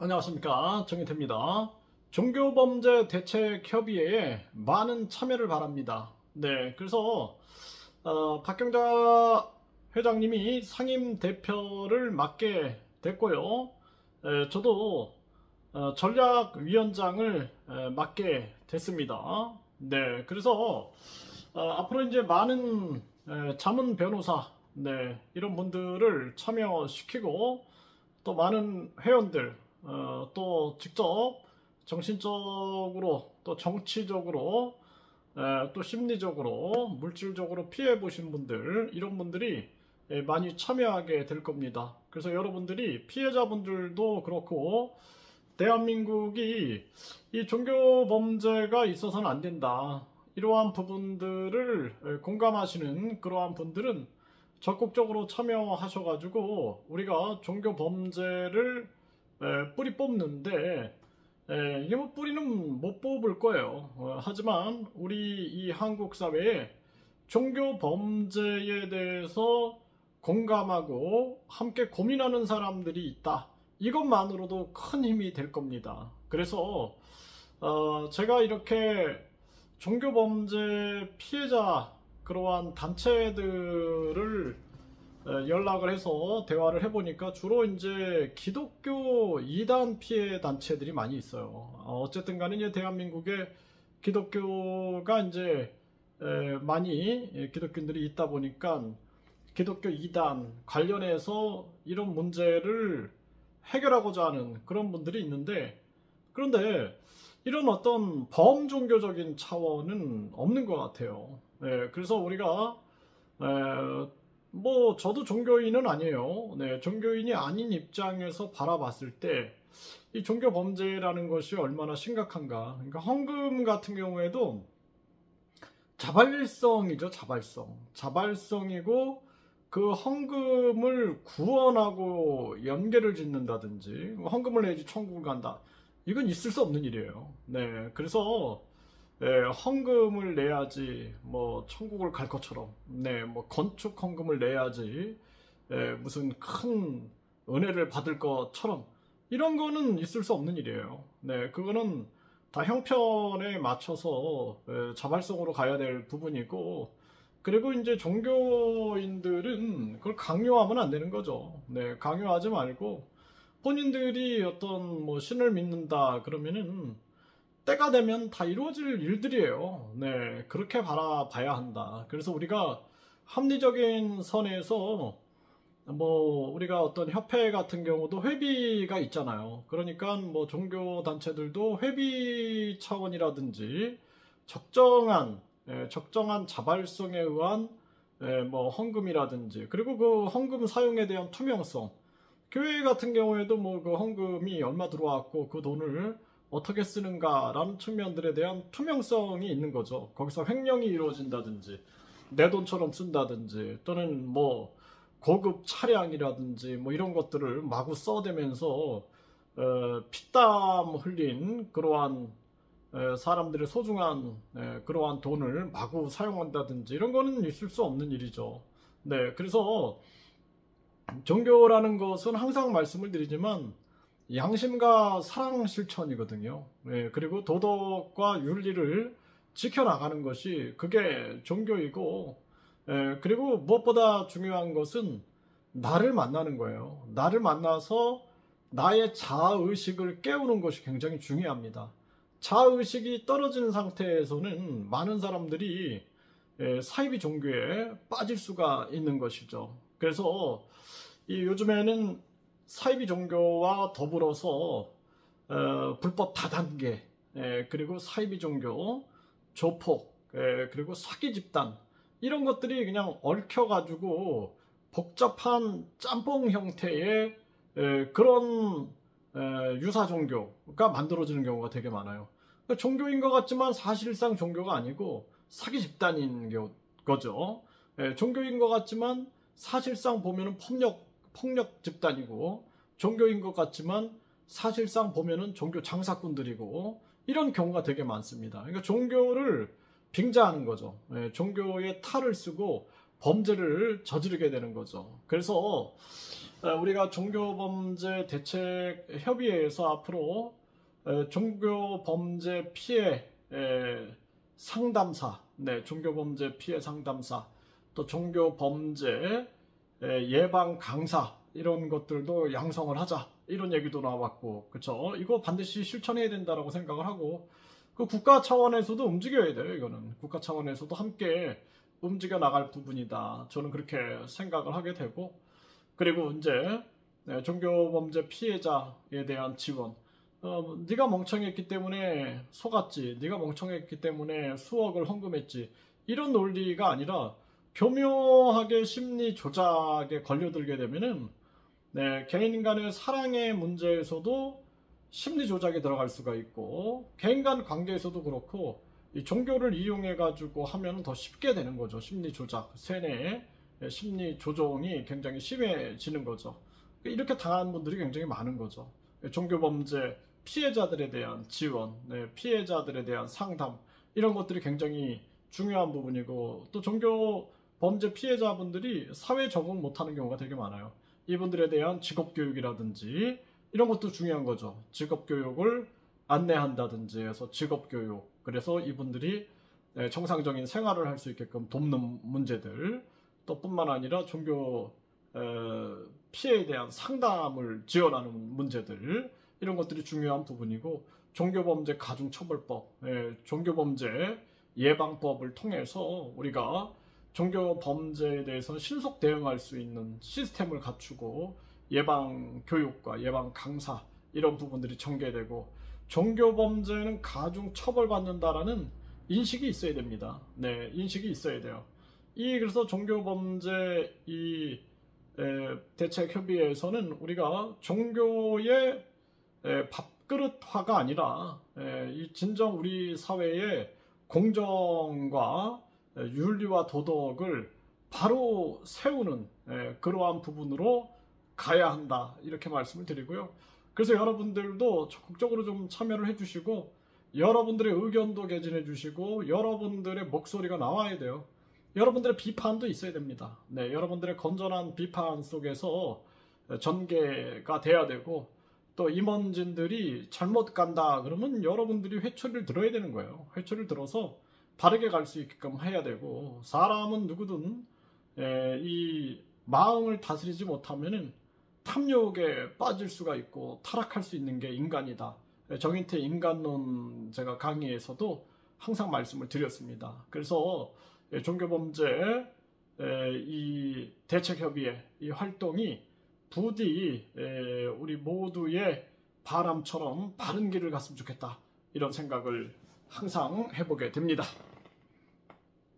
안녕하십니까, 정희태입니다. 종교범죄대책협의회에 많은 참여를 바랍니다. 네, 그래서 박경자 회장님이 상임 대표를 맡게 됐고요. 저도 전략위원장을 맡게 됐습니다. 네, 그래서 앞으로 이제 많은 자문 변호사, 네, 이런 분들을 참여시키고 또 많은 회원들, 또 직접 정신적으로 또 정치적으로 또 심리적으로 물질적으로 피해 보신 분들, 이런 분들이 많이 참여하게 될 겁니다. 그래서 여러분들이, 피해자분들도 그렇고 대한민국이 이 종교 범죄가 있어서는 안 된다, 이러한 부분들을 공감하시는 그러한 분들은 적극적으로 참여하셔가지고 우리가 종교 범죄를 뿌리 뽑는데, 이게 뭐 뿌리는 못 뽑을 거예요. 하지만 우리 이 한국 사회에 종교 범죄에 대해서 공감하고 함께 고민하는 사람들이 있다, 이것만으로도 큰 힘이 될 겁니다. 그래서 제가 이렇게 종교 범죄 피해자 그러한 단체들을 연락을 해서 대화를 해보니까 주로 이제 기독교 이단 피해 단체들이 많이 있어요. 어쨌든 간에 이제 대한민국에 기독교가 이제 많이 기독교인들이 있다 보니까 기독교 이단 관련해서 이런 문제를 해결하고자 하는 그런 분들이 있는데, 그런데 이런 어떤 범종교적인 차원은 없는 것 같아요. 그래서 우리가 뭐 저도 종교인은 아니에요. 네, 종교인이 아닌 입장에서 바라봤을 때 이 종교 범죄라는 것이 얼마나 심각한가. 그러니까 헌금 같은 경우에도 자발성이죠, 자발성이고, 그 헌금을 구원하고 연계를 짓는다든지, 헌금을 내야지 천국을 간다, 이건 있을 수 없는 일이에요. 네, 그래서 헌금을 내야지 뭐 천국을 갈 것처럼, 네, 뭐 건축 헌금을 내야지 무슨 큰 은혜를 받을 것처럼, 이런 거는 있을 수 없는 일이에요. 네, 그거는 다 형편에 맞춰서 자발성으로 가야 될 부분이고, 그리고 이제 종교인들은 그걸 강요하면 안 되는 거죠. 네, 강요하지 말고 본인들이 어떤 뭐 신을 믿는다 그러면은 때가 되면 다 이루어질 일들이에요. 네, 그렇게 바라봐야 한다. 그래서 우리가 합리적인 선에서, 뭐 우리가 어떤 협회 같은 경우도 회비가 있잖아요. 그러니까 뭐 종교 단체들도 회비 차원이라든지 적정한 자발성에 의한 뭐 헌금이라든지, 그리고 그 헌금 사용에 대한 투명성, 교회 같은 경우에도 뭐 그 헌금이 얼마 들어왔고 그 돈을 어떻게 쓰는가라는 측면들에 대한 투명성이 있는 거죠. 거기서 횡령이 이루어진다든지 내 돈처럼 쓴다든지, 또는 뭐 고급 차량이라든지 뭐 이런 것들을 마구 써대면서 피땀 흘린 그러한 사람들의 소중한 그러한 돈을 마구 사용한다든지, 이런 거는 있을 수 없는 일이죠. 네, 그래서 종교라는 것은 항상 말씀을 드리지만 양심과 사랑 실천이거든요. 그리고 도덕과 윤리를 지켜나가는 것이 그게 종교이고, 그리고 무엇보다 중요한 것은 나를 만나는 거예요. 나를 만나서 나의 자아의식을 깨우는 것이 굉장히 중요합니다. 자아의식이 떨어진 상태에서는 많은 사람들이 사이비 종교에 빠질 수가 있는 것이죠. 그래서 요즘에는 사이비 종교와 더불어서 불법 다단계, 그리고 사이비 종교, 조폭, 그리고 사기 집단, 이런 것들이 그냥 얽혀가지고 복잡한 짬뽕 형태의 그런 유사 종교가 만들어지는 경우가 되게 많아요. 그러니까 종교인 것 같지만 사실상 종교가 아니고 사기 집단인 거죠. 종교인 것 같지만 사실상 보면은 폭력 집단이고, 종교인 것 같지만 사실상 보면은 종교 장사꾼들이고, 이런 경우가 되게 많습니다. 그러니까 종교를 빙자하는 거죠. 종교의 탈을 쓰고 범죄를 저지르게 되는 거죠. 그래서 우리가 종교범죄 대책 협의회에서 앞으로 종교범죄 피해 상담사, 네, 종교범죄 피해 상담사, 또 종교범죄 예방 강사 이런 것들도 양성을 하자 이런 얘기도 나왔고, 그쵸? 이거 반드시 실천해야 된다라고 생각을 하고, 그 국가 차원에서도 움직여야 돼요. 이거는 국가 차원에서도 함께 움직여 나갈 부분이다. 저는 그렇게 생각을 하게 되고, 그리고 이제 종교범죄 피해자에 대한 지원. 네가 멍청했기 때문에 속았지, 네가 멍청했기 때문에 수억을 헌금했지, 이런 논리가 아니라 교묘하게 심리 조작에 걸려들게 되면은 개인 간의 사랑의 문제에서도 심리 조작에 들어갈 수가 있고, 개인 간 관계에서도 그렇고, 이 종교를 이용해 가지고 하면 더 쉽게 되는 거죠. 심리 조작, 세뇌, 심리 조종이 굉장히 심해지는 거죠. 이렇게 당한 분들이 굉장히 많은 거죠. 종교범죄 피해자들에 대한 지원, 피해자들에 대한 상담, 이런 것들이 굉장히 중요한 부분이고, 또 종교범죄 피해자분들이 사회 적응 못하는 경우가 되게 많아요. 이분들에 대한 직업교육이라든지 이런 것도 중요한 거죠. 직업교육을 안내한다든지 해서 직업교육, 그래서 이분들이 정상적인 생활을 할 수 있게끔 돕는 문제들, 또 뿐만 아니라 종교 피해에 대한 상담을 지원하는 문제들, 이런 것들이 중요한 부분이고, 종교범죄 가중처벌법, 종교범죄 예방법을 통해서 우리가 종교범죄에 대해서 신속 대응할 수 있는 시스템을 갖추고, 예방 교육과 예방 강사 이런 부분들이 전개되고, 종교범죄는 가중처벌받는다라는 인식이 있어야 됩니다. 네, 인식이 있어야 돼요. 그래서 종교범죄 대책협의회에서는 우리가 종교의 밥그릇화가 아니라 진정 우리 사회의 공정과 윤리와 도덕을 바로 세우는 그러한 부분으로 가야 한다, 이렇게 말씀을 드리고요. 그래서 여러분들도 적극적으로 좀 참여를 해주시고, 여러분들의 의견도 개진해 주시고, 여러분들의 목소리가 나와야 돼요. 여러분들의 비판도 있어야 됩니다. 네, 여러분들의 건전한 비판 속에서 전개가 돼야 되고, 또 임원진들이 잘못 간다 그러면 여러분들이 회초리를 들어야 되는 거예요. 회초리를 들어서 바르게 갈 수 있게끔 해야 되고, 사람은 누구든 이 마음을 다스리지 못하면은 탐욕에 빠질 수가 있고 타락할 수 있는 게 인간이다. 정인태 인간론 제가 강의에서도 항상 말씀을 드렸습니다. 그래서 종교범죄 이 대책협의회 이 활동이 부디 우리 모두의 바람처럼 바른 길을 갔으면 좋겠다, 이런 생각을 항상 해보게 됩니다.